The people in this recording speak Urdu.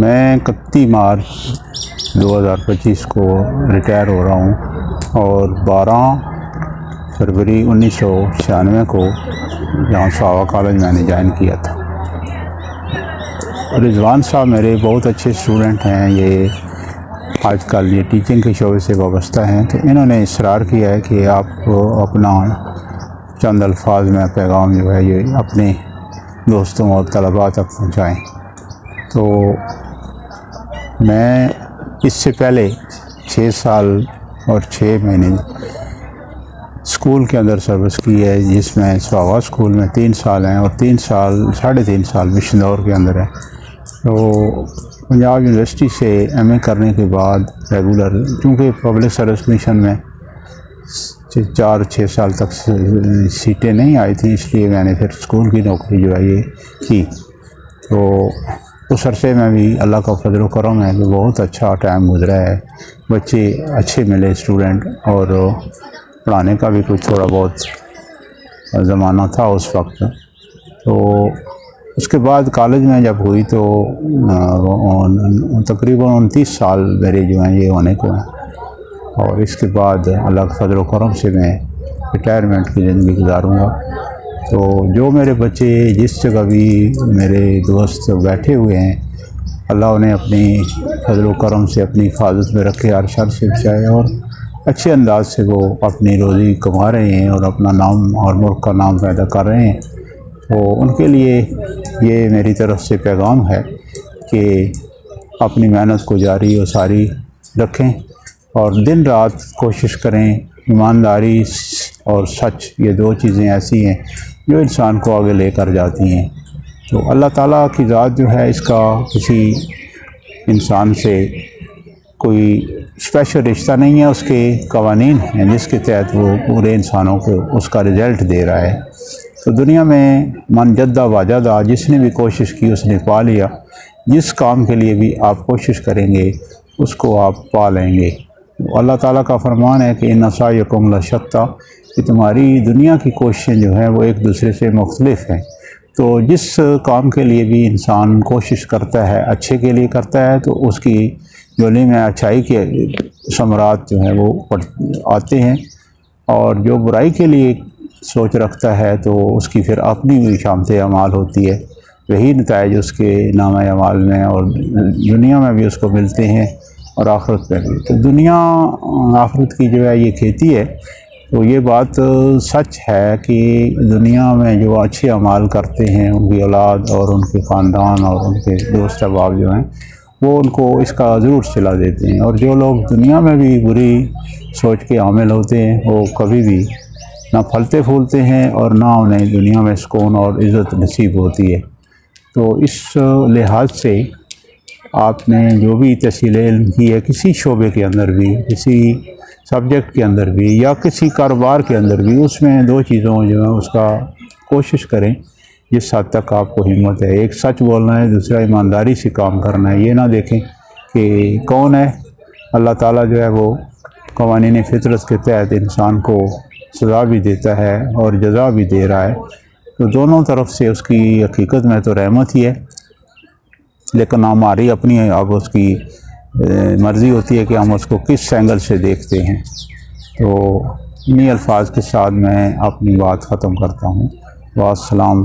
میں 31 مارچ 2025 کو ریٹائر ہو رہا ہوں اور 12 فروری 1996 کو یہاں صحابہ کالج میں نے جوائن کیا تھا۔ رضوان صاحب میرے بہت اچھے اسٹوڈنٹ ہیں، یہ آج کل یہ ٹیچنگ کے شعبے سے وابستہ ہیں، تو انہوں نے اصرار کیا ہے کہ آپ اپنا چند الفاظ میں پیغام جو ہے یہ اپنے دوستوں اور طلباء تک پہنچائیں۔ تو میں اس سے پہلے 6 سال اور 6 مہینے اسکول کے اندر سروس کی ہے، جس میں صحابہ اسکول میں 3 سال ہیں اور 3.5 سال مشن دور کے اندر ہے۔ تو پنجاب یونیورسٹی سے ایم اے کرنے کے بعد ریگولر، چونکہ پبلک سروس کمیشن میں 4-6 سال تک سیٹیں نہیں آئی تھیں، اس لیے میں نے پھر اسکول کی نوکری جو ہے یہ کی۔ تو اس عرصے میں بھی اللہ کا فضل و کرم ہے کہ بہت اچھا ٹائم گزرا ہے، بچے اچھے ملے اسٹوڈنٹ، اور پڑھانے کا بھی کچھ تھوڑا بہت زمانہ تھا اس وقت۔ تو اس کے بعد کالج میں جب ہوئی تو تقریباً 29 سال میرے جو ہیں یہ ہونے کو ہیں، اور اس کے بعد اللہ کے فضل و کرم سے میں ریٹائرمنٹ کی زندگی گزاروں گا۔ تو جو میرے بچے جس جگہ بھی میرے دوست بیٹھے ہوئے ہیں، اللہ انہیں اپنی فضل و کرم سے اپنی حفاظت میں رکھے، ہر شر سے بچائے، اور اچھے انداز سے وہ اپنی روزی کما رہے ہیں اور اپنا نام اور ملک کا نام پیدا کر رہے ہیں۔ تو ان کے لیے یہ میری طرف سے پیغام ہے کہ اپنی محنت کو جاری و ساری رکھیں اور دن رات کوشش کریں۔ ایمانداری اور سچ، یہ 2 چیزیں ایسی ہیں جو انسان کو آگے لے کر جاتی ہیں۔ تو اللہ تعالیٰ کی ذات جو ہے، اس کا کسی انسان سے کوئی اسپیشل رشتہ نہیں ہے، اس کے قوانین ہیں جس کے تحت وہ پورے انسانوں کو اس کا رزلٹ دے رہا ہے۔ تو دنیا میں من جدہ واجدہ، جس نے بھی کوشش کی اس نے پا لیا۔ جس کام کے لیے بھی آپ کوشش کریں گے اس کو آپ پا لیں گے۔ اللہ تعالیٰ کا فرمان ہے کہ ان سعیکم لشتی، کہ تمہاری دنیا کی کوششیں جو ہیں وہ ایک دوسرے سے مختلف ہیں۔ تو جس کام کے لیے بھی انسان کوشش کرتا ہے، اچھے کے لیے کرتا ہے، تو اس کی جولی میں اچھائی کے ثمرات جو ہیں وہ آتے ہیں، اور جو برائی کے لیے سوچ رکھتا ہے تو اس کی پھر اپنی بھی شامت اعمال ہوتی ہے، وہی نتائج اس کے نامہ اعمال میں اور دنیا میں بھی اس کو ملتے ہیں اور آخرت میں بھی۔ تو دنیا آخرت کی جو ہے یہ کھیتی ہے۔ تو یہ بات سچ ہے کہ دنیا میں جو اچھے اعمال کرتے ہیں، ان کی اولاد اور ان کے خاندان اور ان کے دوست احباب جو ہیں وہ ان کو اس کا ضرور صلہ دیتے ہیں، اور جو لوگ دنیا میں بھی بری سوچ کے عامل ہوتے ہیں وہ کبھی بھی نہ پھلتے پھولتے ہیں اور نہ انہیں دنیا میں سکون اور عزت نصیب ہوتی ہے۔ تو اس لحاظ سے آپ نے جو بھی تحصیل علم کی ہے، کسی شعبے کے اندر بھی، کسی سبجیکٹ کے اندر بھی یا کسی کاروبار کے اندر بھی، اس میں 2 چیزوں جو ہے اس کا کوشش کریں جس حد تک آپ کو ہمت ہے۔ ایک سچ بولنا ہے، دوسرا ایمانداری سے کام کرنا ہے۔ یہ نہ دیکھیں کہ کون ہے، اللہ تعالیٰ جو ہے وہ قوانین فطرت کے تحت انسان کو سزا بھی دیتا ہے اور جزا بھی دے رہا ہے۔ تو دونوں طرف سے اس کی حقیقت میں تو رحمت ہی ہے، لیکن ہماری اپنی اب اس کی مرضی ہوتی ہے کہ ہم اس کو کس اینگل سے دیکھتے ہیں۔ تو انہی الفاظ کے ساتھ میں اپنی بات ختم کرتا ہوں۔ والسلام